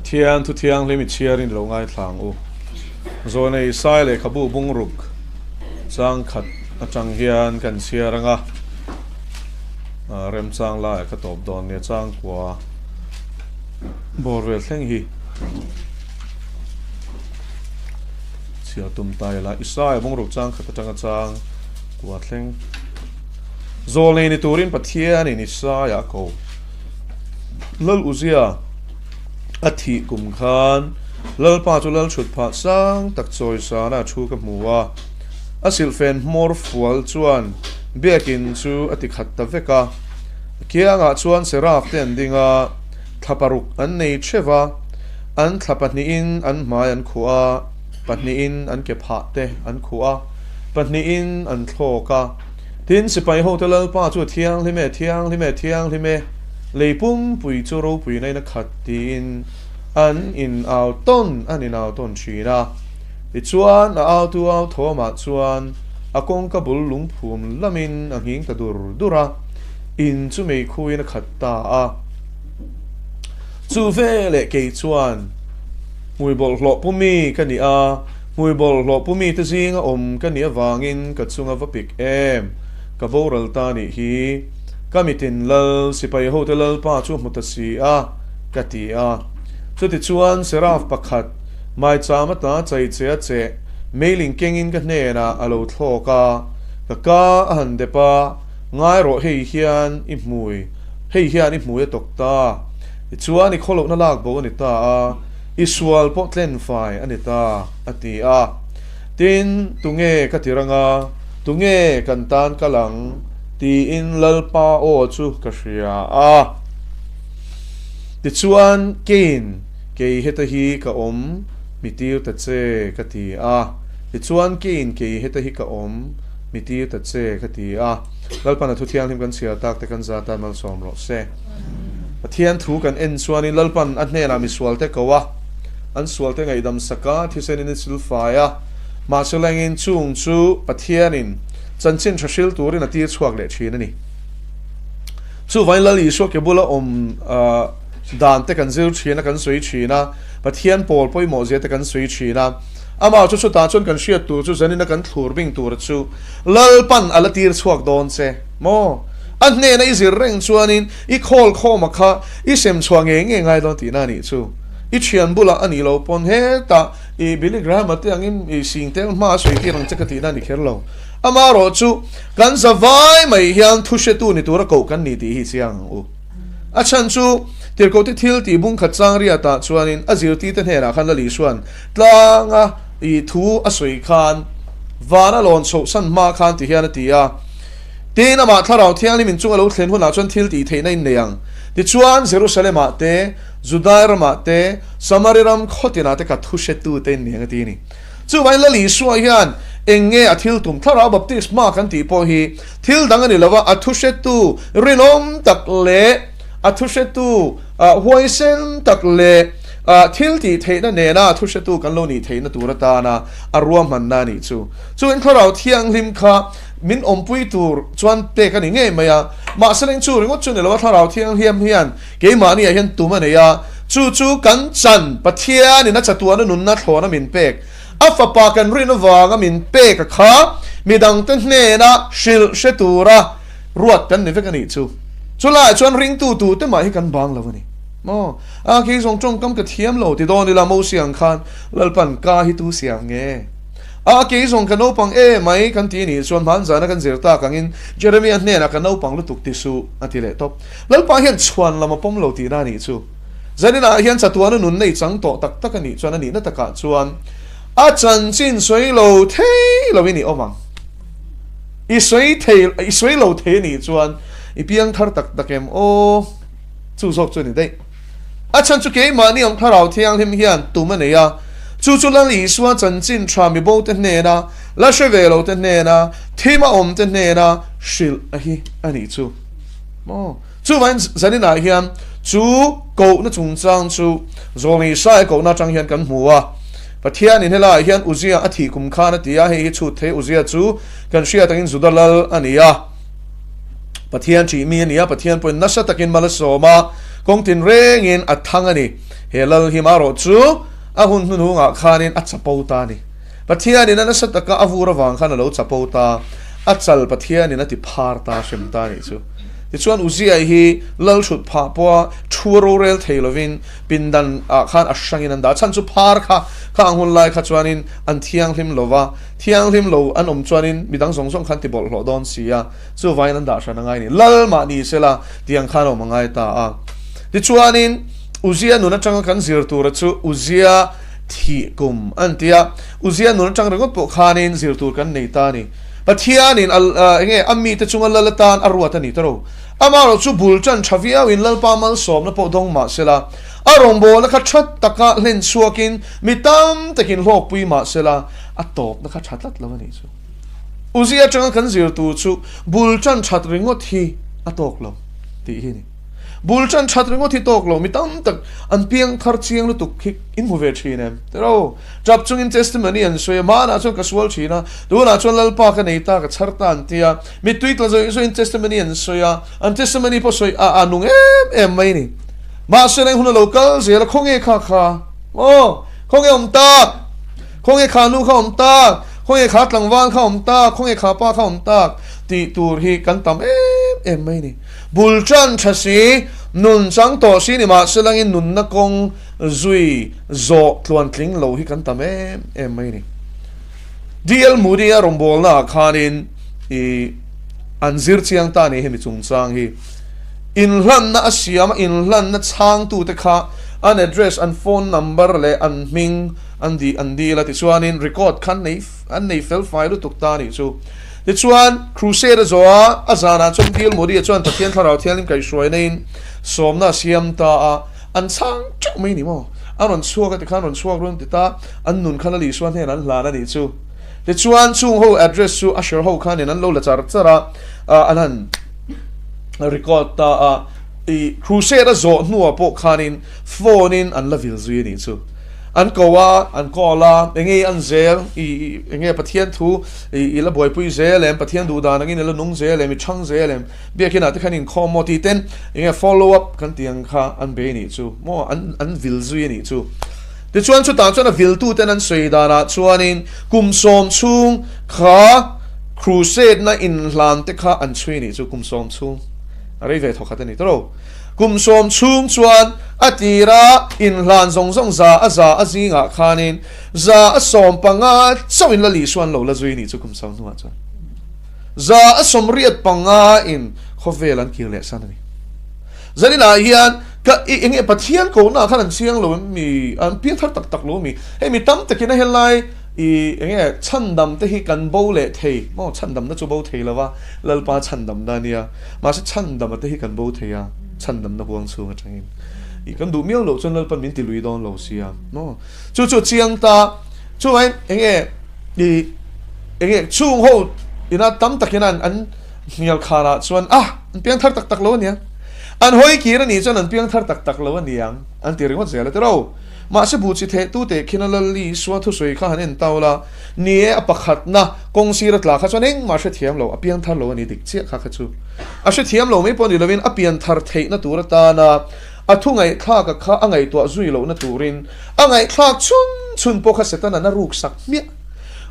Thian tu thiang limit cheering lo ngai thlang u zone sai le khabu bung ruk chang khat atang hian kan siaranga rem chang la ka top don ne chang kwa borwel thleng hi chia tum tai la isai bung ruk chang khat atanga chang kwa thleng zole ni turin pathian ni sa ya ko lal uzia athi kum khan lal pa chu lal chut pha sang tak choi sa na thu ka muwa asil fen mor fual chuan bekin chu ati khat ta veka kianga chuan seraf ten dinga thaparuk an nei cheva an thapani in an mai an khuwa patni in an ke pha te an khuwa patni in an thloka tin sipai hotel pa chu thiang lime leipum pui chu ro pui nei na khatin an in out ton china ti chuan a out to out thoma chuan akong ka bul lung phum lamin anging ta dura in chu mei khuin khatta a chu ve le ke chuan mui bol hlo pumi kani a mui bol hlo pumi te zinga kani awangin ka chunga vapik em ka voral ta ni hi kamitin lal sipai hotel pa chu mutasi a kati a chuti chuan seraf pakhat mai chamata chai che mailing kengin ka hna alo thloka ka han depa ngai ro hei hian I hmui tokta chuan I kholok na lak bo ni ta a isual po tlen fai ani ta ati a tin tunge katiranga tunge kantan kalang ti in lalpa o chu ka hria a ti chuan kein ke heta hi ka mitir ta che ka ti a ti chuan kein ke heta hi ka mitir ta che ka ti a lalpa na thu thiang him kan sia tak te kan za ta mal som ro se pathian thu kan en chuan in lalpan a hne na mi swal te kawa an swal te ngai dam saka thisen in silfaya ma selangin chung chu pathianin chanchin thashil turin ati chuak le thina ni chu vain lali so ke bula dan te kan zeu thina kan soi thina pathian pol poi mo je te kan soi thina ama chu ta chon kan shia tu chu zanina kan thlur bing tur chu lalpan alatir chuak don che mo an ne na izir reng chuanin I khol khoma kha I sem chuange ngai don ti na ni chu I thian bula ani lo pon he ta I biligram ate angin I singtel ma soi ti rang chakati na ni kherlo amaro chu kan zawai mai hian thushe tu ni tura ko kan ni ti hi chiang u achan chu tirko ti thil ti bung khat chang ria ta chuanin azir ti te hera khan lali suan tlanga I thu asoi khan vana lon so san ma khan ti hian ti a tin ama tharau thiang limin chung alo thlen huna chon thil ti theina in neyang ti chuan Jerusalem ate Judair te Samariram khotina te ka thushe tu te ni ngati ni chu vai lali suwa hian enge athil tum thara baptisma kan ti po hi thil dangani lawa athushe tu rinom takle athushe tu hoisen takle thil ti theina nena athushe tu kan lo ni theina turata na arwam manna ni chu in tharau thiang lim kha min ompui tur chuan pe kan nge maya ma seleng chu ringot chu ne lawa tharau thiang hiam hian ke ma ni hian tumane ya chu kan chan pathia ni na chatuana nun na thlona min pek afapa kan rinova min pe ka kha midang te hne na shil shetura ruat kan ni vekani chu chula chuan ring tu te mai hi kan bang lawani mo a ki song chong kam ka thiam lo ti don ni la mo siang khan lalpan ka hi tu siang nge a ki song kan opang mai kan ti ni chuan man zana kan zirta kangin Jeremiah hne na kan opang lutuk ti su atile top lalpa hian chuan lama pom lo ti na ni chu zanina hian chatuana nun nei chang to tak tak ani chuan ani na taka chuan a chan chin soi lo thei lo ni omang I soi lo the ni chuan I piang thar tak takem o chu sok chu ni dei a chan chu ke ma ni ong tharau thiang him hian tu ma ne ya chu lan li suan chan chin thra mi bo te ne na la sheve lo te ne na thima te ne na shil a hi ani chu mo chu wan zanina hian chu ko na chung chang chu zoli sai ko na chang hian kan hmuwa pathian in hela hian uzia athi kum khana tia he chu the uzia chu kan shia tangin zudalal ania pathian chi mi ania pathian point nasa takin malasoma kong tin reng in athang ani he lal hi maro chu a hun nu nga khanin a chapota ni pathian in an sataka avura wang khan lo chapota achal pathian in ati pharta shemta ni chu ti chuan uzia hi lal thut pha po thuro rel theilovin pindan khan ashangin an da chan chu phar kha hun lai kha chuanin an thiang hlim lova thiang hlim lo an chuanin midang song song khan ti bol hlo don sia chu vain an da shana ngai ni lal ma ni sela tiang khan o mangai ta a ti chuanin uzia nuna changa kan zir tur chu uzia thi kum antia uzia nuna chang rangot po khanin zir tur kan nei ta ni pathianin nge ammi te chunga lalatan arwata ni taro amaro chu bulchan thavia win lalpa mal som na po dong ma sela arong bol na kha that taka len suakin mitam takin lok pui ma sela atop na kha thatlat lawani chu uzia changa kan zir tu chu bulchan that ringot hi atok lo ti hi ni bulchan that ringot hi tok lo mitam tak an piang thar chiang lu tuk khik in move thinem tero jab chung in testimony an soya mana chung casual china do na chung lalpa ka nei ta ka charta antia mi tweet la so in testimony an soya an testimony po soy anung em mai ni ma sene huna local zela khonge kha kha khonge ta khonge kha nu kha ta khonge kha tlangwal kha ta khonge kha pa kha ta ti tur hi kan tam em mai ni bulchan thasi nun chang to si ni ma selangin nun na kong zui zo tluan tling lo hi kan tam em mai ni dial muria rombol na khanin I anzir chiang ta ni hemi chung chang hi in hlan na asiam in hlan na chang tu te kha an address an phone number le an ming an di la ti chuanin record khan nei fel file tuk ta ni chu ti chuan crusade zoa azana chom deal mori chuan pathian tharau thialim kai shroi nein somna siam ta an chang chak mai ni mo aron chuak ti khan ron chuak ron ti ta an nun khan ali swan hen an hla na ni chu ti chuan chung ho address chu ashar ho khan in an lo la char chara anan record ta crusade zo nuwa po khanin phone in an lavil zui ni chu an kowa an kola enge an zel enge pathian thu la boy pui zel em pathian du da nangin la nung zel em chang zel em biakina te khanin khomoti ten enge follow up kan tiang kha an be ni chu mo an vil zui ni chu ti chuan chu ta chuan a vil tu ten an sei da na chuanin kum som chung kha crusade na in hlan te kha an chui ni chu kum som chung ari ve thokhat ni tro kum som chung chuan atira in hlan zong zong za azinga khanin za asom panga chawin la li suan lo la zui ni chu kum som nuwa chuan za asom riat panga in khovelan kirle sanani zanina hian ka enge pathian ko na khan chiang lo mi an pian thar tak tak lo mi he mi tam takina helai enge chandam te hi kan bo le thei mo chandam na chu bo thei lawa lalpa chandam da nia ma se chandam te hi kan bo thei ya chandam na buang chu atangin kan du miao lo chon lalpa min ti lui don lo sia no chu chiang ta chu ai enge chung ho ina tam takina an mial khara chuan an pian thar tak tak lo nia an hoi kira ni chuan an piang thar tak tak lo aniang an ti ringot zela te ro ma se bu chi the tu te khinalali swa thu soi kha hanen tawla ni a pakhat na kong sirat la kha chuan eng ma se thiam lo a piang thar lo ani dik che kha kha chu a se thiam lo me pon ni lovin a pian thar thei na tur ta na a thu ngai kha ka kha angai to zui lo na turin angai kha chun po kha setana na ruk sak mi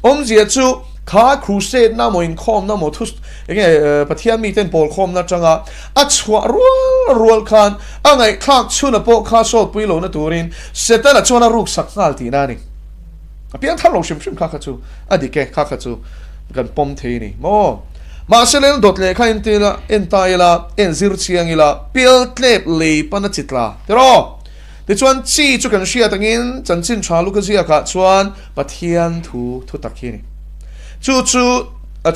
om zia chu kha crusade na mo in khom na mo thus enge pathian mi ten pol khom na changa a chwa rual khan angai khak chuna po kha so pui lo na turin setana chona ruk sak ngal ti na ni a pian thar lo shim kha kha chu adike kha kha chu kan pom thei ni mo ma selen dot le khain tila entaila en zir chiang ila pil tlep le pana chitla tero ti chuan chi chu kan sia tangin chanchin thalu ka zia kha chuan pathian thu takhini chu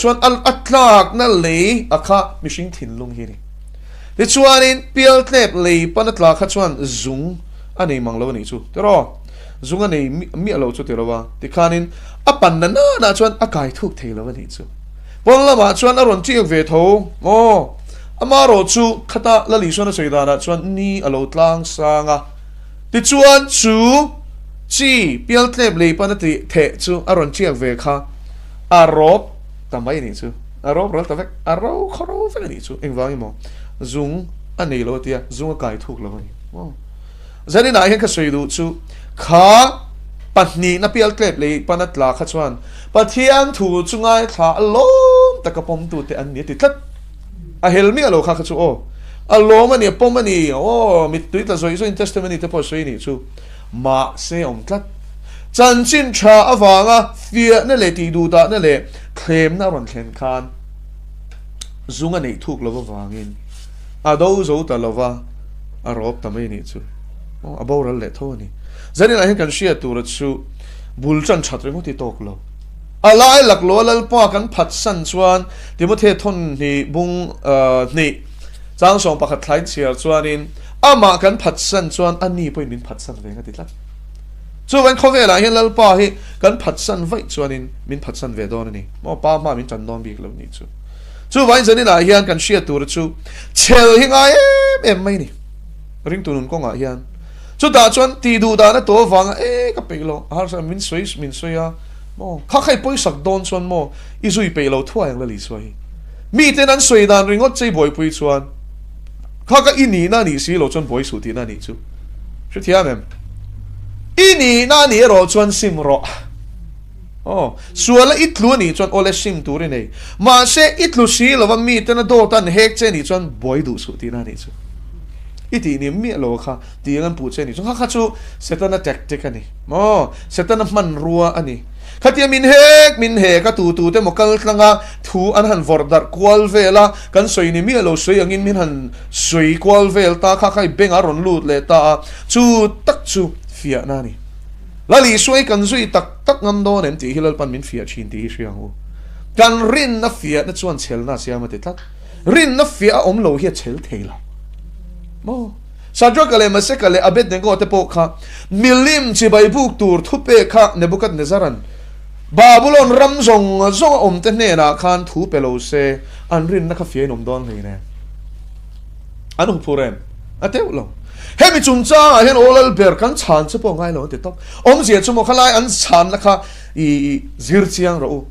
chuan atlak na le akha mishing thin lung hi ni ti chuan in pil tlep le panatla kha chuan zung ani manglo ni chu tero zung ani mi alo chu tero wa ti khanin apan na chuan akai thuk theilo ni chu bolla ma chuan aron chi ve tho mo amaro chu khata la li sona soida na chuan ni alo tlang sanga ti chuan chu chi pil tlep le panati the chu aron chi ve kha arop tamai ni chu arop rol tavek aro khoro ve ni chu engwang mo zung anei lo tia zung kai thuk lo ni zani na hian ka soi du chu kha pahni na pial klep le panat la kha chuan pathian thu chungai thla alom takapom tu te an ni ti tlat a helmi alo kha chu o alom ani pom ani o mit tuit la zoi in testimony te po soi ni chu ma se om tlat chan chin tha awanga fia na le ti du da na le claim na ron thlen khan zunga nei thuk lo wangin a do zo ta lova a rop ta mai ni chu o a boral le tho ni zani la hin kan shia tu ra chu bulchan chhatri mo ti tok lo alai lak lo lal pa kan phat san chuan timothe thon ni bung ni chang song pakhat thlain chiar chuanin ama kan phat san chuan ani poin min phat san venga ti tlat chu wen khove la hin lal pa hi kan phat san vai chuanin min phat san ve don ni mo pa ma min chan don bik lo ni chu vain zani la hian kan shia tu ra chu chel hi ngai em mai ni ring tu nun ko nga hian chu da chuan ti du da na to wanga ka pelo har sa min soi a mo kha khai poi sak don chuan mo i zui pelo thuai la li soi mi te nan soi dan ringot chei boy pui chuan kha ka ini na ni si lo chuan boy su ti na ni chu thia mem ini na ni ro chuan sim ro suala itlu ni chuan ole sim tur nei ma se itlu si lo wa mi te na do tan hek che ni chuan boy du su ti na ni chu iti ni mi lo kha ti ngan pu che ni chu kha chu setana tactic ani mo setana man ruwa ani khatia min he ka tu te mokal tlanga thu an han vordar kwal vela kan soi ni mi lo soi angin min han soi kwal vel ta kha khai beng aron lut le ta chu tak chu fia na ni lali soi kan zui tak ngam do nem ti hilal pan min fia chin ti hriang u kan rin na fia na chuan chel na siama te tat rin na fia om lo hi chel theila mo sadro kale mase kale abet ne go te po kha milim chi bai buk tur thupe kha nebukat nezaran babylon ramzong zong om te ne na khan thu pelo se an rin na kha fie nom don hei ne anu phuren ateu lo hemi chum cha hen olal ber kan chan che po ngai lo te tok om je chumo khalai an chan la kha i zir chiang ro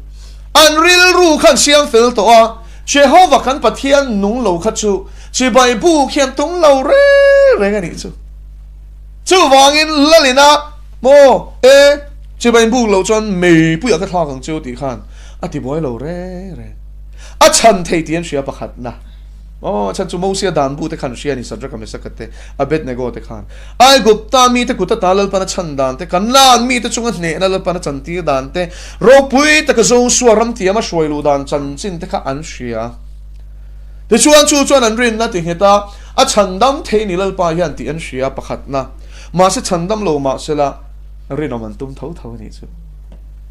an ril ru khan siang fel to a Jehovah kan pathian nung lo kha chu chi bai bu khian tung lo re nga ni chu wangin lalina mo chi bai bu lo chuan me pu ya ka thla kang chu ti khan a ti boy lo re a chan thei tian sia pakhat na chan chu mo sia dan bu te khan sia ni sadra kam sakate a bet ne go te khan ai gupta mi te kuta talal pana chan dan te kan lan mi te chunga ne na lal pana chan ti dan te ro pui te ka zo suaram ti ama shoi lu dan chan chin te kha an sia te chuan an rin na ti heta a chandam thei ni lal pa hian ti an sia pakhat na ma se chandam lo ma sela rin om an tum tho ni chu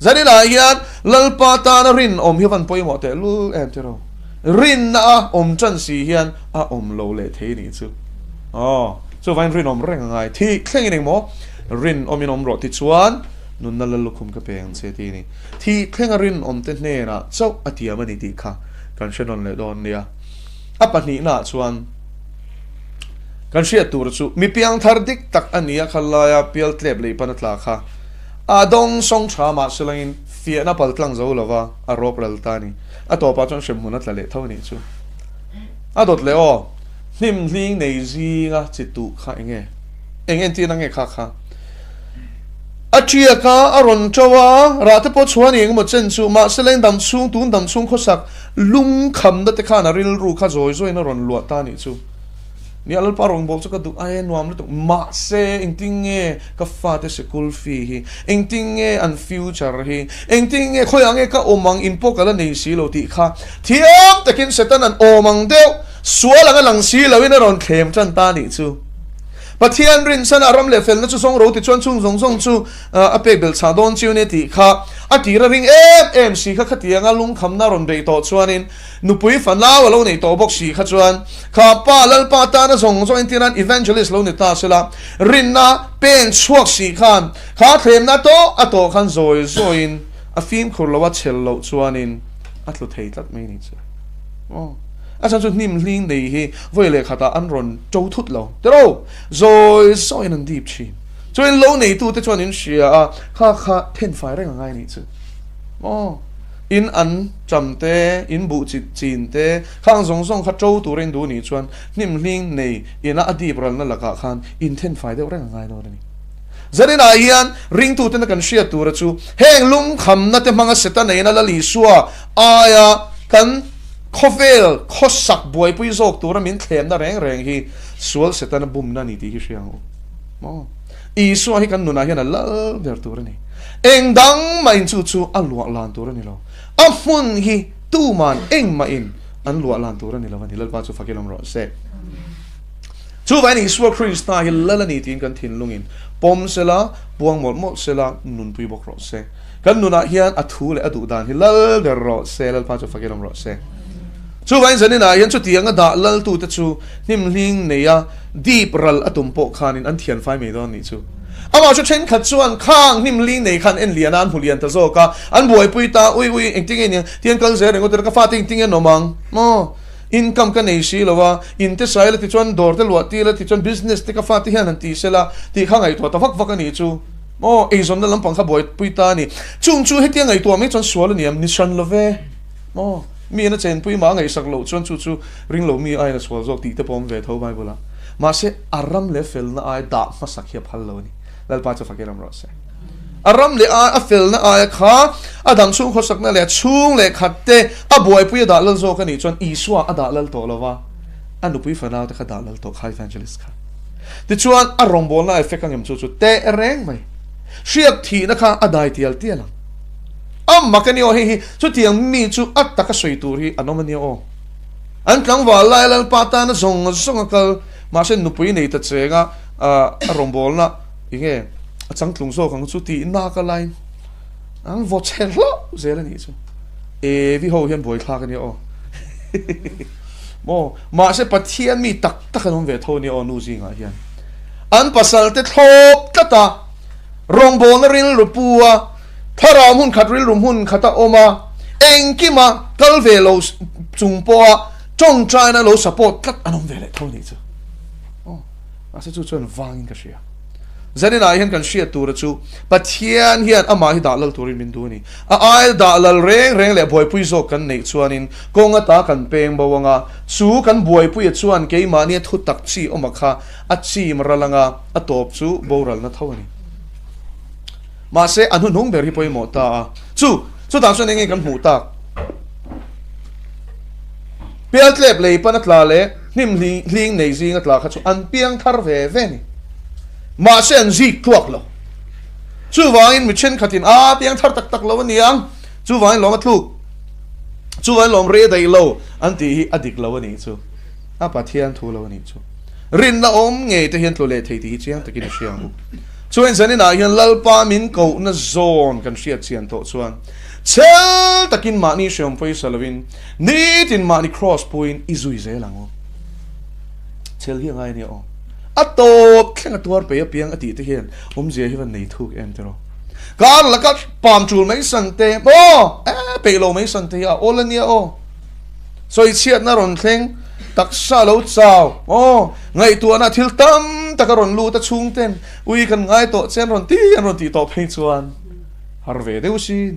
zani la hian lal pa ta na rin om hi van poi mo te lu em te ro rin na om chan si hian a om lo le thei ni chu so vain rin om reng ngai thi thleng ni mo rin om in om ro ti chuan nun na lal lukhum ka peng che ti ni thi thleng rin om te ne na chau atia mani ti kha kan shenon le don nia apani na chuan kan shia tur chu mi piang thar dik tak ania khalaya pial tlep le panatla kha adong song tha ma selangin fia na pal tlang zo lova a rop ral tani a to pa chon shem hunat la le thau ni chu a dot le o nim hling nei zi nga chitu kha engen ti na nge kha a chia ka aron chawa ra te po chuan eng mo chen chu ma seleng dam chung tun dam chung khosak lung kham da te kha na ril ru kha zoi na ron luat ta ni chu ni alal parong bol chu ka du ai nuam lu ma se engtinge ka fa te school fee hi engtinge an future hi engtinge khoyange ka omang impo kala nei si lo ti kha thiam takin setan an omang deu suala nga lang si lawin ron khem chan ta ni chu pathian rin san aram le fel na chu song ro ti chuan chung zong chu a pe bel cha don chu ne ti kha a ti ra ring em si kha khatia nga lung kham na ron be to chuanin nupui fan la wa lo nei to bok si kha chuan kha pa lal pa ta na zong intiran evangelist lo ne ta sela rin na pen chuak si khan kha thlem na to a to khan zoin a fim khur lo wa chel lo chuanin a tlu thei tlat mai ni chu a chan chu nim hling nei hi voi le khata an ron chou thut lo tero zoi soin an deep chin chuan lo nei tu te chuan in sia kha ten fai reng ngai ni chu in an chamte in bu chin te khang zong zong kha trâu tu ren du ni chuan nim hling nei ina adi bral na laka khan in ten fai de reng ngai no ni zanina hian ring tu ten kan shia tu ra chu heng lum kham na te manga seta nei na la li suwa aya kan khovel khosak boy pui zok tu ra min thlem na reng reng hi sual seta na bum na ni ti hi hriang mo i suwa hi kan nuna hian la ver tu ra ni eng dang ma in chu chu alwa lan tu ra ni lo amun hi tu man eng ma in an lua lan tu ra ni lo ni lal pa chu fakilom ro se chu vai ni suwa krista hi lalani tin kan thin lungin pom sela buang mol mol sela nun pui bok ro se kan nuna hian athu le adu dan hi lal der ro se lal pa chu fakilom ro se chu vai zanina hian chu tianga da lal tu te chu nim hling neya deep ral atum po khanin an thian fai me don ni chu ama chu chen khat chuan khang nim ling nei khan en lian an hulian ta zoka an buai pui ta ui engting en tian kal zer ngo ter ka fa ting ting en nomang mo income ka nei si lowa in te sai la ti chuan dor te lo ti la ti chuan business te ka fa ti hian an ti sela ti khang ai to ta vak vak ani chu mo e zon na lampang kha buai pui ta ni chung chu he tiang ai to me chuan sual niam ni shan love mo mi na chen pui ma ngai sak lo chuan chu ring lo mi ai na sual zok ti te pom ve tho bai bula ma se aram le fel na ai da ma sak hi phal lo ni lal pa chu fakiram ro se aram le a fel na a kha adang chung kho sak na le chung le khatte a boy pui da lal zo ka ni chon iswa ada lal to lova anu pui fana ta kha da lal to khai evangelist kha ti chuan a rong bol na effect angem chu te reng mai shiak thi na kha adai tial tiala am makani o hi chu tiang mi chu atta ka soi tur hi anomani o an tlang wa lai lal pa ta na zong kal ma se nu pui nei ta chenga a rong bol na inge achang tlung so khang chu ti na ka line ang vo chen lo zela ni chu e vi ho hian boi thla ka ni o mo ma se pathian mi tak tak anon ve tho ni o nu zinga hian an pasal te thlop tata rong bon ril rupua thara mun khat ril rum hun khata oma engkima kal ve lo chungpo chong china lo support tat anon ve le tho ni chu o ase chu chon wang ka sia zanina hian kan shia tur chu pathian hian ama hi dalal turin min du ni a ai dalal reng le boy pui zo kan nei chuanin konga ta kan peng bawanga chu kan boy pui chuan ke ma ni thu tak chi omakha a chi maralanga a top chu boral na thawani ma se anu nung ber hi poi mo ta chu ta chuan nge kan mu tak piat lep le panatla le nim hling nei zing atla kha chu an piang thar ve ve ni ma sen zi tuak lo chu wangin mi chen khatin a piang thar tak tak lo niang chu wangin lom athluk chu wangin lom re dai lo anti hi adik lo ni chu a pathian thu lo ni chu rin na om nge te hian tlo le thei ti chiang takin siang chu en zanin a hian lalpa min ko na zone kan sia chian to chuan chel takin ma ni shom poi salovin ni tin ma ni cross point izui zelango chel hi ngai ni o atop khenga tuar pe piang ati te hian je hi van nei thuk em tero kar laka pam chul mai sante mo pe lo mai sante a olania o soi chiat na ron thleng taksa lo chao ngai tu na thil tam takaron lu ta chung ten ui kan ngai to chen ron ti to phei chuan harve deu sin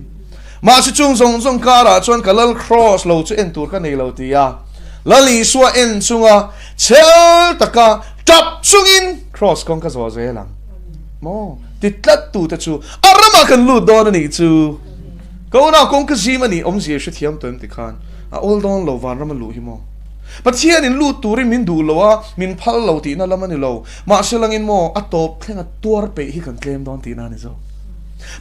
ma chu chung zong kara chuan kalal cross lo chu en tur ka nei lo ti ya lali suwa en chunga chel taka tap chungin cross kong ka zo zelang mo titlat tu ta chu arama kan lu don ni chu ko na kong ka zima ni je shi thiam ton ti khan a ol don lo van ram lu hi mo pathian in lu turin min du lo a min phal lo ti na lamani lo ma selang in mo atop thenga tuar pe hi kan claim don ti na ni zo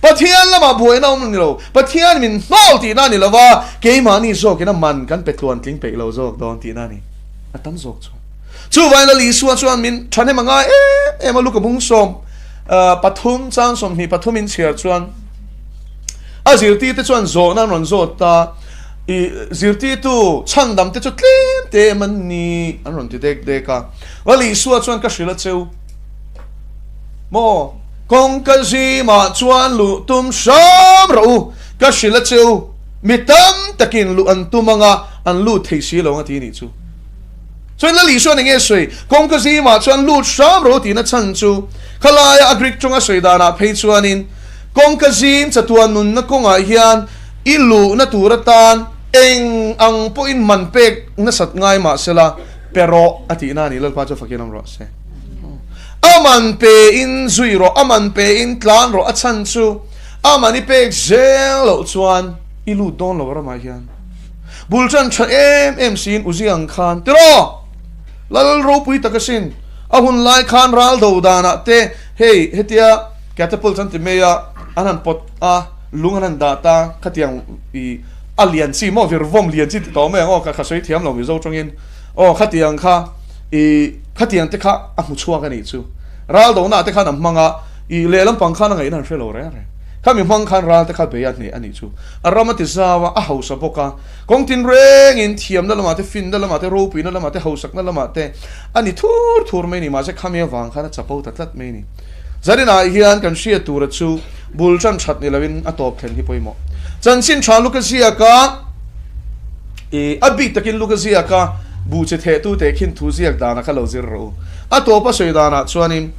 pathian lama buai na ni lo pathian min nol ti na ni lo wa ke ma ni zo ke na man kan petluan tling pe lo zo don ti na ni atam zo chu vai na li suwa chuan min thane manga ma lu ka bung som pathum chang som hi pathumin chiar chuan a zirti te chuan zo na ron zo ta zirti tu chandam te chu tlem te man ni an ron ti dek ka wali suwa chuan ka shila cheu mo kong ka zi ma chuan lu tum sham ro ka shila cheu mitam takin lu an tumanga an lu thei si lo nga ti ni chu chuan la li suan nge sui kong ka zi ma chuan lu sham ro ti na chan chu khalaya agrik chunga sui dana phei chuanin kong ka zin chatuan nun na konga hian ilu na turatan eng ang po in manpek na sat ngay ma sila pero ati na ni lalpa cho fakinam ro se aman pe in zuiro aman pe in tlan ro at sansu aman ipek zelo chuan ilu don lo ra ma hian bulchan cha em sin uziang khan tro lal ro pui takasin ahun lai khan ral do dana te hey hetia catapult chan te meya anan pot a lunganan data khatiang I alian si mo virvom lian chi to me ngo ka khasoi thiam lo mi zo chongin o khatiang kha I khatiang te kha a mu chua ka ni chu ral do na te kha nam manga I lelam pang kha na ngai nan shelo re re kha mi mang khan ral te kha be ya ni ani chu aramati zawa a hausa boka kong tin reng in thiam na lama te fin na lama te ro pi na lama te hausak na lama te ani thur me ni ma se khamia wang kha na chapo tatlat me ni zarina hian kan sia tur chu bulchan that ni lawin atop thlen hi poimo chansin tha lukazia ka abi takin lukazia ka bu che the tu te khin thu ziak dana kha lo zir ro atopa soidana chuanin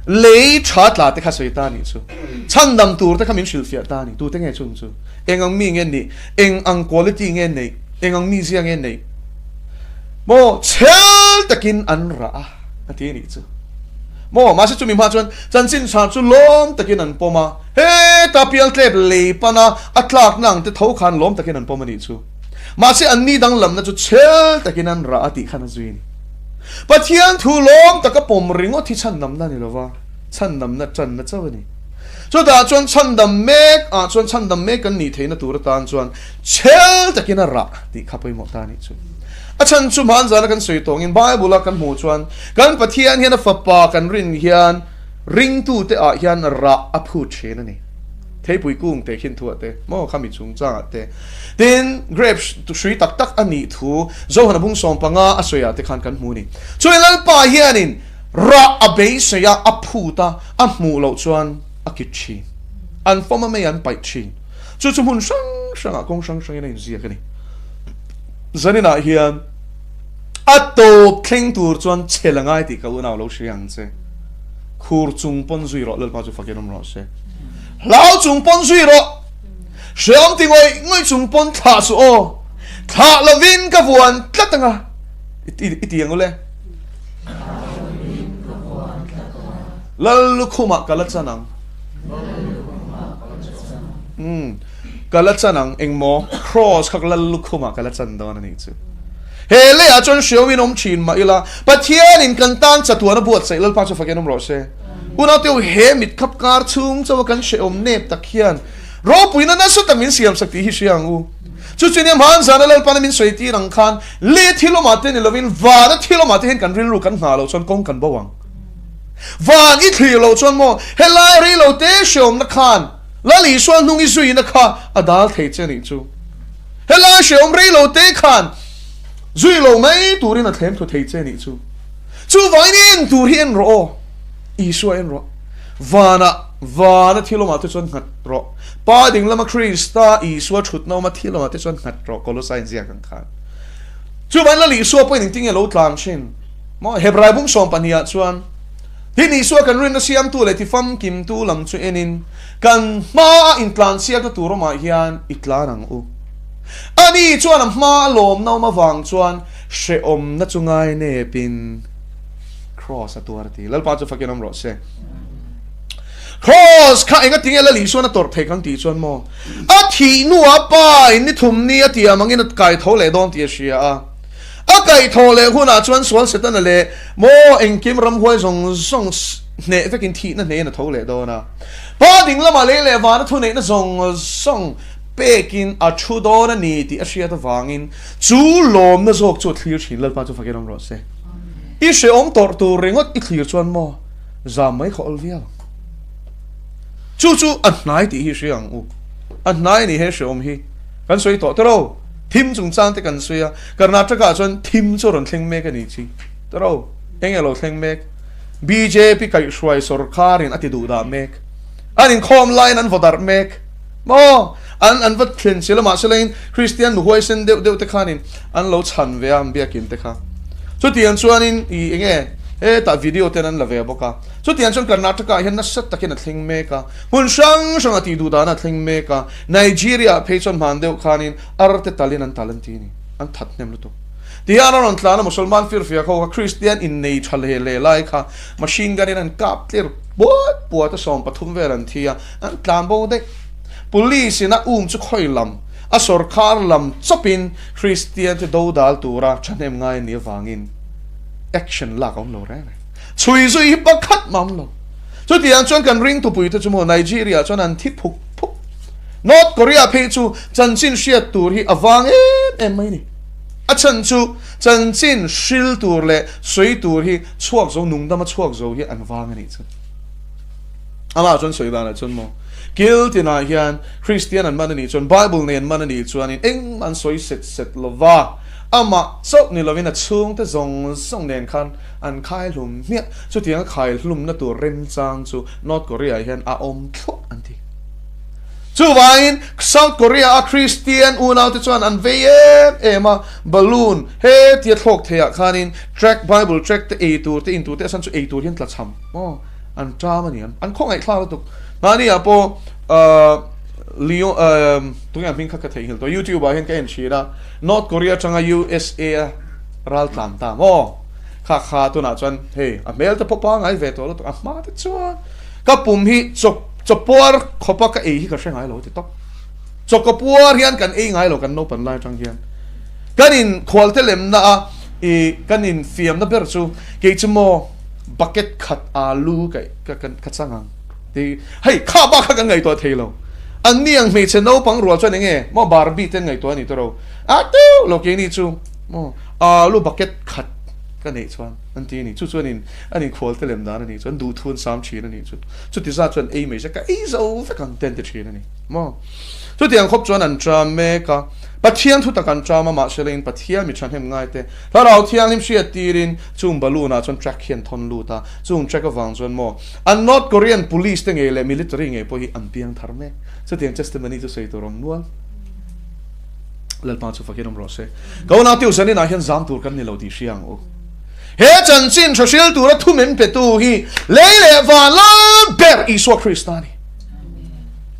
lei that la te kha soitani chu chandam tur te khamin shilfia tani tu te nge chung chu engang mi nge ni eng ang quality nge nei engang mi zia nge nei mo chel takin an ra ati ni chu mo ma se chumi ma chuan chanchin sa chu lom takin an poma he tapial tlep le pana atlak nang te tho khan lom takin an poma ni chu ma se an ni dang lam na chu chel takin an ra ati khan zuin pathian thu lom taka pom ringo thi chan nam na ni lova chan nam na chan na chawani so da chuan chan dam mek chuan chan dam mek kan ni theina tur tan chuan chel takin a ra ti khapoi mo ta ni chu achan chu man zana kan soi tong in bible kan mu chuan kan pathian hian a fapa kan rin hian ring tu te a hian ra a phu chen ani thei pui kung te khin thu ate mo khami chung chang ate tin grapes tu sui tak tak ani thu zo hana bung som panga asoya te khan kan mu ni chuan pa hianin ra a be seya a phu ta a mu lo chuan a kichi an foma me an pai chin chu chu mun sang a kong sang in zia kani zanina hian ato tling tur chuan chelangai ti ka una lo siang che khur chung pon zui ro lel pa chu fakinom ro se lao chung pon zui ro sham ti ngoi chung pon tha su o tha lovin ka vuan tlatanga iti angole lal khuma kalat sanang kalat sanang engmo cross khak lal khuma kalat san don ani chu hele a chon showin chin ma ila pathian in kan tan chatuana buat sai lal pa chu fakenom ro se una teu he mit khap kar chung chaw kan sheom nep takhian ro puina na su tamin siam sakti hi siang u chu chunia man zana lal pa min soiti rang khan le thilo mate ni lovin va da thilo mate hen kan ril ru kan nga lo chon kong kan bawang van i thilo chon mo helai ri lo te shom na khan lali suan nung i zui na kha adal thei cheni chu helai shom ri lo te khan zui lo mai turin a thlem thu thei cheni chu chu vainin tur hian ro I suan ro vana thilo ma te chon ngat ro pa ding lama krista I suwa thut no ma thilo ma te chon ngat ro kolosai zia kan khan chu van lali suwa po ning ting e lo tlang shin mo hebrai bung som pania chuan hini suwa kan rin na siam tu le ti fam kim tu lam chu enin kan ma in tlan sia ka tu ro ma hian itlanang u ani chuan ma lom no ma wang chuan she om na chungai ne pin cross atuarti lal pa chu fakinom ro se cross kha enga tinge la li so na tor thei kan ti chuan mo a thi nu a pa in ni thum ni a ti amangin at kai tho le don ti sia a kai tho le huna chuan swal setan le mo engkim ram hoi zong ne takin thi na ne na tho le do na pa ding lama le le wa na thu ne na zong pekin a thu do na ni ti a sia ta wangin chu lom na zok chu thlir thin lal pa chu fakinom ro se I she om tor tu ringot I clear chuan mo zamai khol vial chu an nai ti hi siang u an nai ni he she om hi kan soi to tro thim chung chang te kan soya karnataka chuan thim chu ron thleng me ka ni chi tro engelo thleng mek BJP kai shwai sarkar in ati du da mek anin khom line an vodar mek mo an vat thlen sila ma selain Christian nu hoi sen deu te khanin an lo chan ve am biakin te kha so tian chuanin I enge ta video tenan la ve boka chu tian chon Karnataka hian na sat takin a thling me ka hun sang ati du da na thling me ka Nigeria phechon mandeu khanin arte talin an talentini an thatnem lu to tiana ron tlana musulman fir kho Christian in nei thale le lai kha machine gun in an kap clear bo ta som pathum veran thia an tlambo de police na chu khoilam a sarkar lam chopin Christian te do dal tura chanem ngai ni wangin action la kaun lo re chui zui pakhat mam lo chu tiang chuan kan ring tu pui te chumo Nigeria chuan an thip phuk phuk North Korea phe chu chanchin shiat tur hi awang em mai ni a chan chu chanchin shil tur le sui tur hi chuak zo nung dama chuak zo hi an wang ani chu ama chuan soi dan chuan mo guilty na hian Christian an manani chuan Bible ne an manani chuan in eng man soi set lova ama sok ni lovina chung te zong song nen khan an khai lum mia chu tiang khai lum na tur rem chang chu North Korea hian a om thok anti chu wain South Korea a Christian unau te chuan an ve ema balloon he ti thok thea khanin track Bible track te e tur te in tur te san chu e tur hian tla cham an drama ni an khong ai thla tu mani apo Leo tunga pin kha thei hil to YouTube a hen ka en chira North Korea changa USA ral tlan ta mo kha tu na chuan he a mel ta popa ngai ve to a ma ta chuan ka pum hi chopor khopa ka e hi ka hrengai lo ti to chokopur hian kan e ngai lo kan no pan lai chang hian kanin kholte lem na e kanin fiam na ber chu ke chumo bucket khat alu kai ka kan kachangang ti hei kha ba kha ka ngai to theilo an niang me cheno pang ro chuan nge mo Barbie ten ngai to ani to ro a tu lo ke ni chu mo alu bucket khat ka nei chuan an ti ni chu chuan in ani kholte lem dan ani chuan du thun sam chin ani chu ti za chuan e me ja ka e zo fa kan ten te chin ani mo chu tiang khop chuan an tra me ka pathian thu takan trama ma shelin pathian mi chan hem ngai te la rau thiang lim shia tirin chung baluna chon track hian thon lu ta chung track awang chon mo an North Korean police te ngele military nge po hi an piang thar me chu tiang testimony to say to rom nual lal pa chu fakirom ro se ko na tiu sanin a hian zam tur kan ni lo ti hriang o he chan chin social tur thu men pe tu hi leile van la ber iso Christani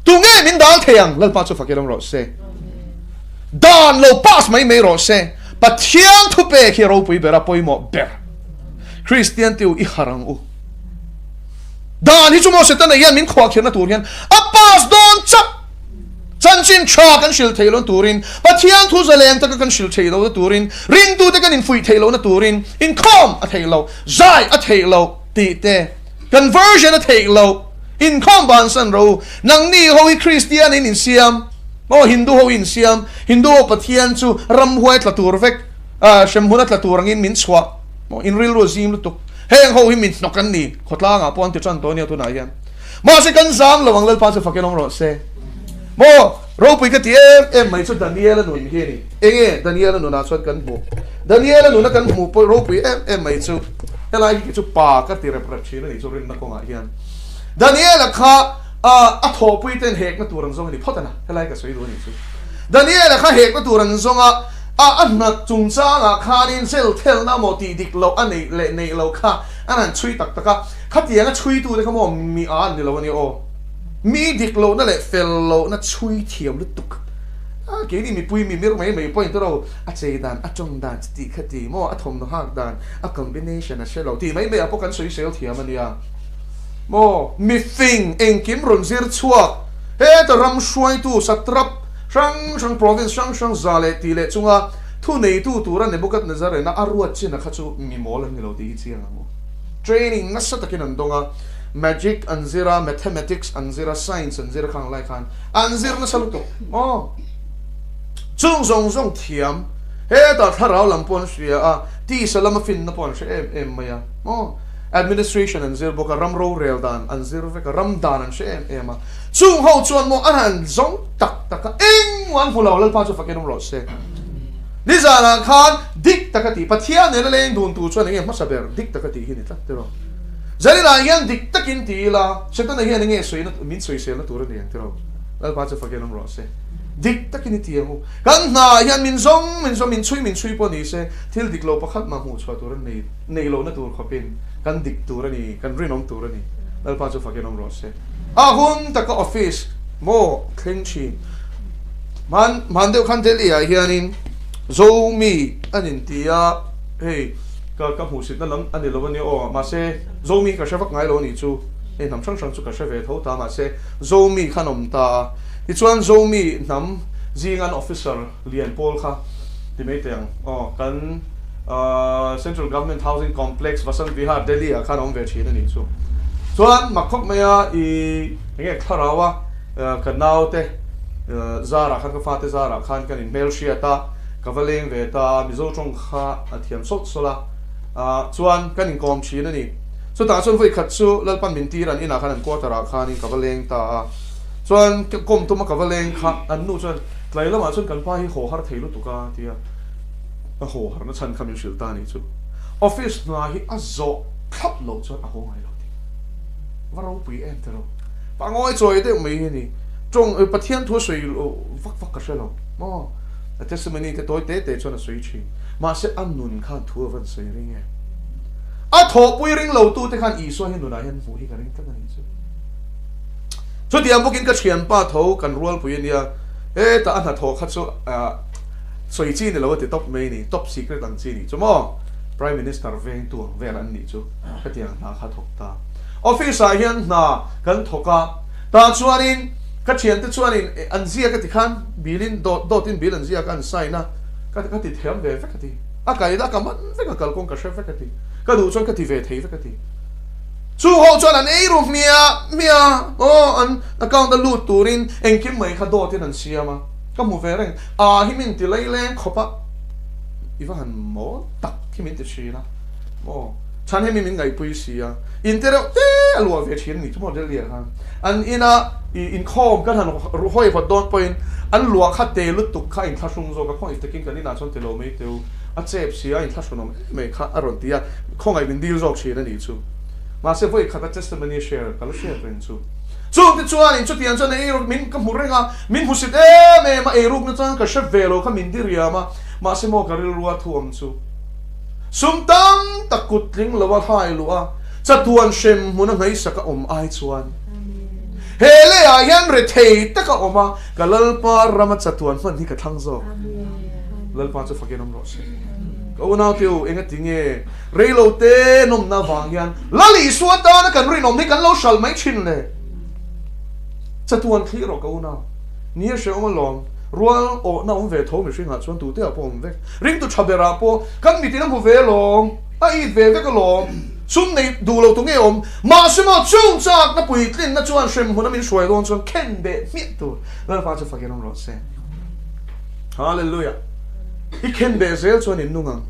tu nge min dal thiang lal pa chu fakirom ro se dan lo pas mai me ro se pathian thu pe ki ro pui bera poi mo ber Christian tiu I harang u dan hi chu mo se tan yan min khwa khena tur hian a pas don cha chan chin cha kan shil thailon turin pathian thu zaleng ta kan shil thailo turin ring tu te kan in fui thailo na turin in com a thailo zai a thailo ti te conversion a thailo in com ban san ro nang ni hoi Christian in siam mo Hindu ho in siam Hindu ho pathian chu ram huai tla tur vek shem huna tla tur ngin min chwa mo in real rozim lu tu heng ho hi min nokan ni khotla nga pon ti chan to ni tu na yan ma se kan zam lo wang lel pa se fakelom ro se mo ro pui ka ti em mai chu Daniel nu mi he ni enge Daniel nu na chot kan bu Daniel nu na kan mu po ro pui em mai chu elai ki chu pa ka ti rep rep chi ni chu rin na ko nga hian Daniel kha a tho pui ten hek na turan zong ni photana helai ka soi do ni chu Daniel kha hek na turan zonga a na chung cha nga khanin sel thel na mo ti dik lo ani le nei lo kha anan chui tak taka khati nga chui tu de kha mo mi an ni lo ni o mi dik lo na le fel lo na chui thiam lu tuk a ke ni mi pui mi mir mai mai point ro a chei dan a chong dan ti khati mo a thom no hak dan a combination a shelo ti mai mai a pokan soi sel thiam ania mo mi fing eng kim ron zir chuak he to ram shuai tu satrap sang province sang zale ti le chunga thu nei tu tura ne bukat nazar na arwa china khachu mi mol ni lo ti chiang mo training na sa takin andonga magic anzira mathematics anzira science anzira khang lai khan anzir na saluto mo chung zong thiam he ta tharau lampon sia a ti salama fin na pon em maya mo administration anzir boka ramro rel dan anzir veka ramdan an she ema chung ho chuan mo anan zong tak taka eng wan fulo lal pa chu fakenum ro se ni zana khan dik takati pathia ne le dun tu chuan nge ma saber dik takati hi ni ta tero zari la yang dik takin ti la chetan hian nge soi na min soi sel na tur ni tero lal pa chu fakenum ro se dik takini tiang kan na hian min chui po ni se thil dik lo pakhat ma mu chwa tur nei lo na tur khopin kan dik tur ani kan rinom tur ani dal pa chu fakenom ro se a hun taka office mo khenchi man deu khan deli a hianin zo mi anin tia hey ka mu sit na lam ani lo ni o ma se zo mi ka shawak ngai lo ni chu e nam chang chu ka shave tho ta ma se zo mi khanom ta ti chuan zo mi nam zingan officer lian pol kha ti me teng kan central government housing complex Vasant Vihar Delhi a khanom ve thina ni chu chuan makhok maya I nge kharawa kanau te zara khan ka fate zara khan kan in malaysia ta kavaleng ve ta mizo chong kha athiam sot sola chuan kan in kom thina ni so ta chuan voi khat chu lalpan min ti ran ina khan an ko tara khan in kavaleng ta chuan kom tuma kavaleng kha an nu chuan tlailama chuan kan pa hi ho har theilu tuka tia a ho har na chan khamin shil ta ni chu office na hi azo khap lo chuan a ho ngai lo ti varo pui entero pa ngoi choi de mai ni trong pathian thu sui lo vak ka shelo mo a testimony te toy te chuan a sui chi ma se an nun khan thu van sei ring e a tho pui ring lo tu te khan I so hin nu na hen mu hi ka ring ta ni chu chu tiam bukin ka thian pa tho kan rual pui nia e ta an tho kha chu soi chi ni lo te top mai ni top secret ang chi ni chu mo prime minister veng tu vel an ni chu ka tiang na kha thok ta office a hian na kan thoka ta chuanin ka thian te chuanin an zia ka ti khan bilin tin bil an zia kan sai na ka ti thiam ve ka ti a kai da ka man ve ka kal kong ka shef ka ti ka du chuan ka ti ve thei ve ka ti chu ho chuan an ei ru mia an account da lut turin engkim mai kha do tin an siama ka mu ve reng a himin ti lei leng khopa iwa han mo tak himin ti shina mo chan hemi min ngai pui sia intero te alwa ve thin ni chumo del lia han an ina in khom kan han ru hoi fa don point an lua kha te lut tuk kha in thasung zo ka khoi takin kan ina chon te lo me teu a chep sia in thasunom me kha aron tia khongai min dil jok china ni chu ma se voi kha testimony share ka lo share pen chu chu ti chuan in chu tian chuan ei min ka murenga min husit me ma ei ruk na chuan ka shep velo kha min diria ma se mo ka ril ruwa thuam chu sumtam takutling lawa hai lua chatuan shem muna ngai saka ai chuan hele a yan re thei taka oma kalalpa rama chatuan man hi ka thangzo lalpa chu fakenom ro se ko na tiu enga tinge reilo te nom na wang yan lali suata na kan rinom ni kan lo shal mai chin le chatuan khi ro ko na ni she oma long rual o na ve tho mi hringa chuan tu te a pom ve ring tu chabera po kan mi tin mu ve long a I ve ka long sum nei du lo tu nge om ma se mo chung chak na pui tlin na chuan shem huna min shoi don chuan ken be mi tu la fa chu fakenom ro se hallelujah I ken be zel chuan in nungang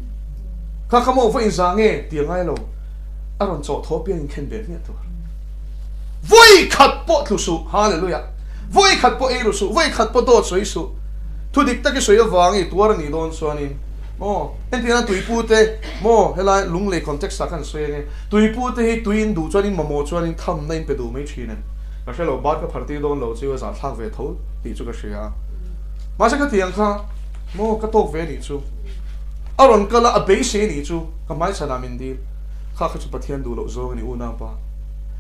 kha khamo fa in zange ti ngai lo aron cho tho pian ken be mi tu voi khat po tu su hallelujah voi khat po eru su voi khat po do choi su thu dik ta ki soi awangi tuar ni don chuanin mo entina tuipu te mo helai lungle context sa kan soi nge tuipu te hi tuin du chuanin mamo chuanin tham nain pe du mai thinen ka shelo bat ka pharti don lo chiwa sa thak ve tho ti chu ka shia ma sa ka tiang kha mo ka tok ve ni chu aron kala a be se ni chu ka mai sana min di kha chu pathian du lo zo ni una pa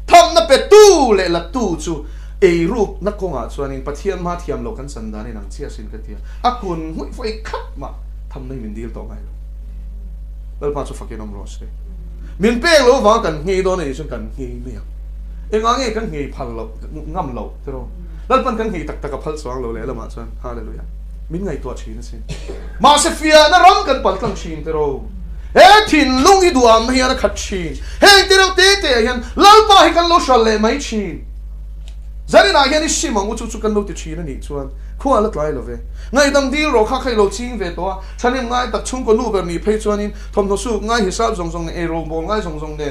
tham na pe tu le la tu chu ei ru na konga chuanin pathian ma thiam lo kan sanda ni nang chia sin ka tia akun hui foi khat ma tham nei min dil to ngai lo lal pa chu fakenom ro se min pe lo wa kan ngi do nei chu kan ngi me enga nge kan ngi phal lo ngam lo tro lal pan kan ngi tak tak phal swang lo le la ma chuan hallelujah min ngai to chi na sin ma se fia na ram kan pal tang chin tro e thin lung I duam hi ana khat chin he tero te hian lal pa hi kan lo shal le mai chin zani na hian isi mangu chu kan lo ti china ni chuan khuwa la tlai lo ve ngai dam dil ro kha khai lo ching ve to chanin ngai tak chung ko nu ber ni phei chuanin thom no su ngai hisab zong zong e ro bo ngai zong zong ne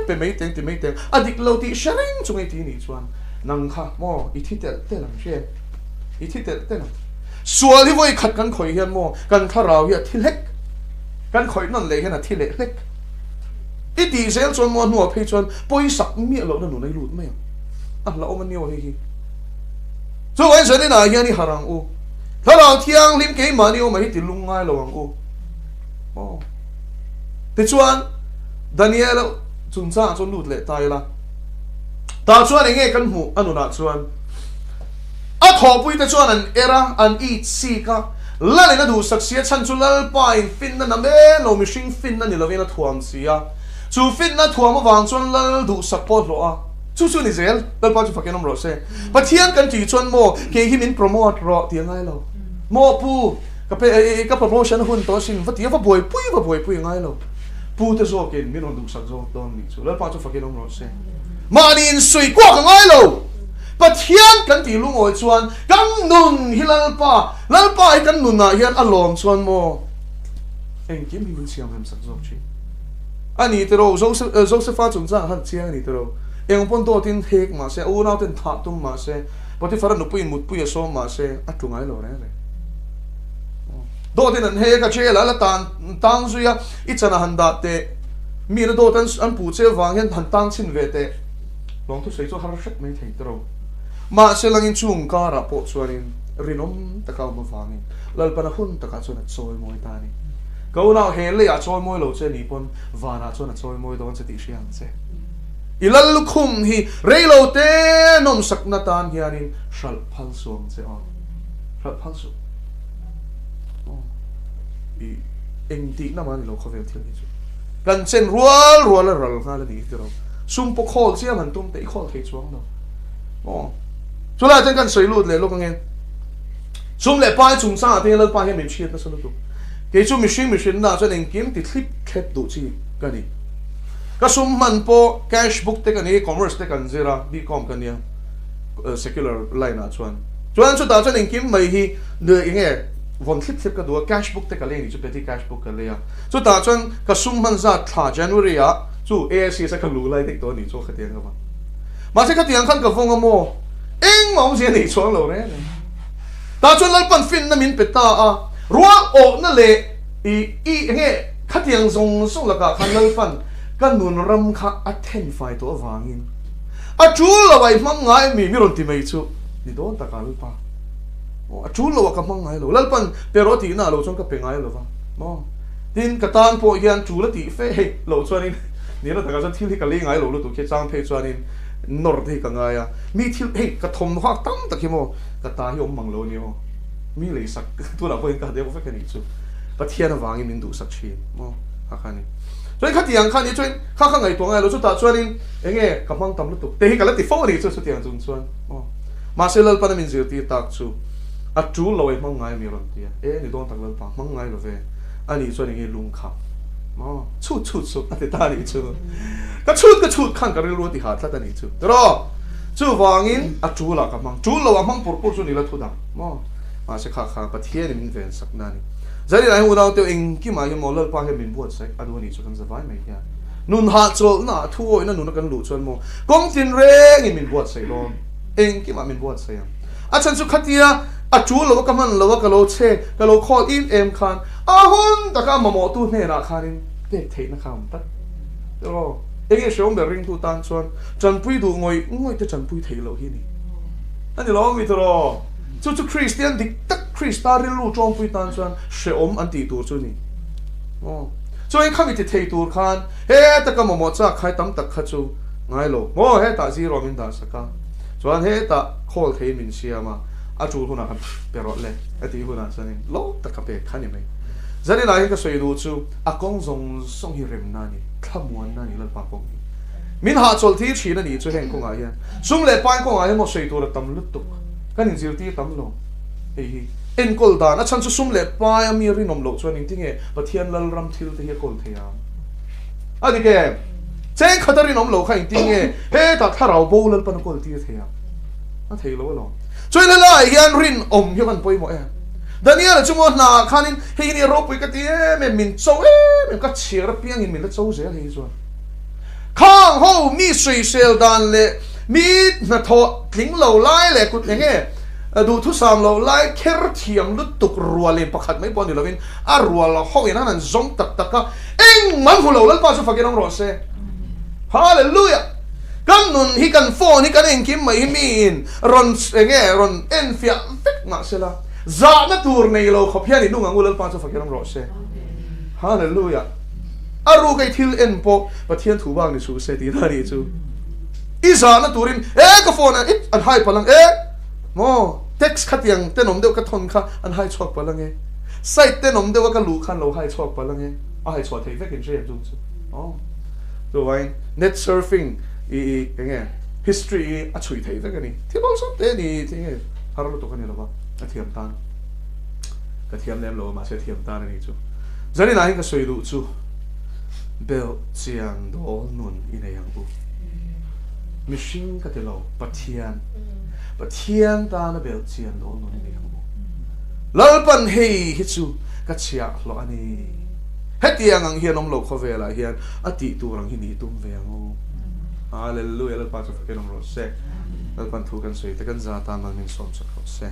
pe mei teng ti mei teng adik lo ti sharing chung e ti ni chuan nang kha mo I thi te lang she I thi te lang sual hi voi khat kan khoi hian mo kan tharau hi thilek kan khoi non le hian a thilek lek I ti zel chuan mo nu phei chuan poi sak mi lo na nu nei lut mai la om niyo hi so wen zani na hian ni harang u ถ้าเราเที่ยงลิ้มเกี่ยมานี่โอ้ไม่ติดลุงง่ายระวังกูโอ้แต่ชวนดานิเอลจุนซ่าจนหลุดเลยตายละตาชวนเองกันหูอันนู้นชวนอ่ะขอพูดแต่ชวนอันเอระอันอีซีกะแล้วเลยนะดูสักเสียฉันจุลลไปฟินนั่นนะเบ้เราไม่ชิงฟินนั่นนี่เราเวียนถ่วงเสียจูฟินนั่นถ่วงมาวางชวนแล้วดูสักปอดหรอจู่ๆนี่เซลแล้วพอจะฟังกันน้องรถเซ่ปะเทียนกันจีชวนโมเกี่ยหิมินโปรโมทรอเตียงไงเราโมปูกับโปรโมชั่นหุ่นตัวสินฟัดเทียนฟัดบวยปุยไงเราปูจะโซกินมินอนดูสักโซตอนนี้จู่แล้วพอจะฟังกันน้องรถเซ่มาดินสวยกว่าไงเราปะเทียนกันจีลุงโอยชวนกันนุนฮิลลป้ากันนุนน่ะเฮียนอารมณ์ชวนโมเอ็งกินมีมันเสียงมันสักโซชิอันนี้ตัวโจเซฟ้าจุนจ้าหันเชียงนี่ตัวเองปนตัวทิ้งเฮกมาเสียอูน่าทิ้งทัดตุ้มมาเสียพอที่ฝรั่งนุปุยมุดปุยโซมาเสียอัดตรงไหนเราเนี่ยโดทิ้งนั่นเฮกก็เชื่อแล้วตังสุยาอิจฉาหันดาเตมีนะโดทิ้งอันปูเชื่อวางเห็นหันตังชินเวเตลองทุกสิ่งตัวฮาร์ชักไม่ถึงตัวมาเสียหลังอินจุงการะปอดส่วนนี้รินอมตะกาวมาฟังนี่แล้วปนหุ่นตะกาวส่วนนั้นซอยมวยตานี่ก็น่าเห็นเลยอ่ะซอยมวยเราเจนี่ปนวานาส่วนนั้นซอยมวยโดนจะติดเสียงเสียอีลัลลุคุมฮีเรโลเตนมสักนาตานฮิอานินชัลพัลสวงเสียอ่ะชัลพัลสวงอีเอ็งตีน้ำมันเราเขาเวลเที่ยวนี้จุกันเช่นรัวแล้วเราหาเลยดีที่เราซุ่มปกคอลเสียมันตุ้มเตะคอลเทช่วงเราสุดท้ายจังกันสวยลุดเลยลูกงั้นซุ่มเล่ป้ายซุ่มซ่าที่เราป้ายให้มันเชียร์นั่นสนุกเกี่ยวกับมิชชั่นน่าจะเองกินติดคลิปแคปดูชีกันนี่ก็ซุ่มมันพอ cash book เตกันนี่ commerce เตกันเจราบีคอมกันเนี่ยsecular line นะชวนสุดท้ายจะเองกินไม่ฮีเดือยังไงวันคลิปก็ดู cash book เตกันเลยนี่จะเป็นที่ cash book กันเลยอ่ะสุดท้ายจนก็ซุ่มมันจะถ้า January อ่ะจู่ ASC จะกันรู้เลยที่ตัวนี้จู่ขัดแย้งกันมาใช่ขัดแย้งขั้นกับฟงกับโมเอ็งมองเสียนี่ชวนเราเนี่ยตาจนเราปั่นฟินน้ำมินเป็ดตาอ่ะรัวโอนั่นเลยอีเงี้ยขัดแย้งส่งแล้วก็ขันเราปั่นกันนุนรำค่ะอัดเทนไฟตัววางินอัดจูเราไว้มังไงมีรอนที่ไม่ชูนี่โดนตะการป่ะอัดจูเราว่ากับมังไงเราแล้วปั่นเปรตีน่าเราชนกับเป็นไงเราวะมองดินกระตานพอยันจูละตีเฟ่เราชวนนี่เราแต่ก็จะที่กันเลยไงเราตัวแค่จ้างเพจชวนนอร์ที่กันไงอ่ะมีที่กระทมหักตั้งตะกี้โมกระตาที่อมมังโลนี่โมมีเลยสักตัวเราเป็นกันเดียวก็แค่นี้ชูประเทศน่ะวางินมินดูสักชีโมฮักนี่ช่วยขัดแย้งขันนี้ช่วยข้างไงตัวไงเราสุดท้ายช่วยนี่เองกับมังตำลุตุแต่ที่กันแล้วติดฟ้องนี่ช่วยสุดที่จุนส่วนมาเซลล์ปนมินเสียตีตักชูอัดจูเราไอ้มังไงมีรอนที่นี่โดนตักเล่ปะมังไงเราเวอันนี้ช่วยนี่ลุงขับชุดสุดอันที่ตานี่ชูก็ชุดข้างกันเรื่องที่หาท่านี่ชูแต่รอชูวางินอัดจูเรากับมังจูเราว่ามังปวดปวดช่วงนี้เราทุดังมาเสียข้างประเทศนี่มันเป็นสักนั่นจะได้ให้หัวเราตัวเองกี่มาอย่างมอลล์ป้าให้มินบวชใส่อดูนี่จะกันสบายไหมเนี่ยนุ่นหาโจลน่ะทั่วนั่นนุ่นกันหลุดชวนโมกงจินเร่งมินบวชใส่ลมเองกี่มามินบวชใส่ยังอาจารย์สุขัตยาอาจูเราว่ากำมันเราว่ากะโลเช่กะโลคอลอินเอ็มคันอาหุนตะก้ามาหมอตู้เนี่ยราคานี่เด็กเทนะครับตัดเดี๋ยวเองเชื่อมแบบริงตู้ตันชวนจันพุยดูงอยจะจันพุยเทเราที่นี่อันนี้เราไม่ตรอจู่คริสเตียนดิตักคริสตาริลูจอมพุยตันชวนเชื่อมอันตีตัวชวนนี่ช่วยข้ามีที่เทตัวคันเฮ้ตะก้ามาหมอจ้าใครตั้มตักขัดจูไงโลเฮ้ตาซีโรมินตาสักการชวนเฮ้ตาโคลเทมินเชียมาอาจูหุ่นนะครับเปรอะเลยไอ้ที่หุ่นนั้นนี่โลตะกับเปขันยังไงจะได้หลายก็สวยดูจูอากงส่งฮิเรมนานี่ขมวนนานี่เล่าปากงนี่มินหาโจลที่ชีนั่นนี่จะเห็นคงไงยันซุ่มเล่ปานคงไงหมดสวยตัวละตั้มลุตุกกันนี่จิ๋วที่ตั้มลงเอ็นกอลดานฉันจะซุ่มเล่ปานมีรินอมโลชวนนี่ที่ไงประเทศลัลรัมทิลที่เฮกอลเทียมอันนี้แกเจ้าขัดรินอมโลใครที่ไงเฮ้แต่ถ้าเราโบว์ลัลปานกอลที่เทียมนั่นเทียมแล้วหรอช่วยเล่ายันรินอมยังมันป่วยหมดดานิเอลชั่วโมงหน้าคันนี้เฮ้ยนี่รบไปกันที่มินโซ่มินก็เชื่อรับเพียงมินแล้วโซ่เสียเลยส่วนข้างหูมีสวยเซลดันเลยมีนัททิ้งเหล่าไล่เลยกุดอย่างเงี้ยดูทุสามเหล่าไล่แค่เทียมลุดตุกรัวเลยประคัดไม่ปนอยู่แล้ววินรัวเราห้องอย่างนั้นจงตักก็เอ็งมันหูเหล่าแล้วป้าจะฟังกันน้องรอเซ่ฮาเลลูยากันนุนฮิกันโฟนี่กันเองคิมไม่มินรอนอย่างเงี้ยรอนเอ็นฟิอาฟิกมาเสละ za na tur nei lo khopia ni nunga ngulal pa chu fakiram ro se hallelujah aru kai thil en po pathian thu bang ni chu se ti na ri chu iza na turin ka phone an hai palang mo text khatiang tenom deu ka thon kha an hai chok palang site tenom deu ka lu khan lo hai chok palang a hai chwa thei vekin je chu so why net surfing history a chui thei vekani thibol som te ni thing harlo to kan lo ba a thiam tan ka thiam lem lo ma se thiam tan ni chu zani na hin ka soi lu chu bel chiang do nun ina yang bu machine ka te lo pathian ta na bel chiang do nun ina yang bu lalpan hei hi chu ka chia lo ani hetiang ang hianom lo khovela hian ati turang hini tum veango hallelujah lalpa chu ke nom ro se lalpan thu kan soi te kan za ta mang min som sa kho se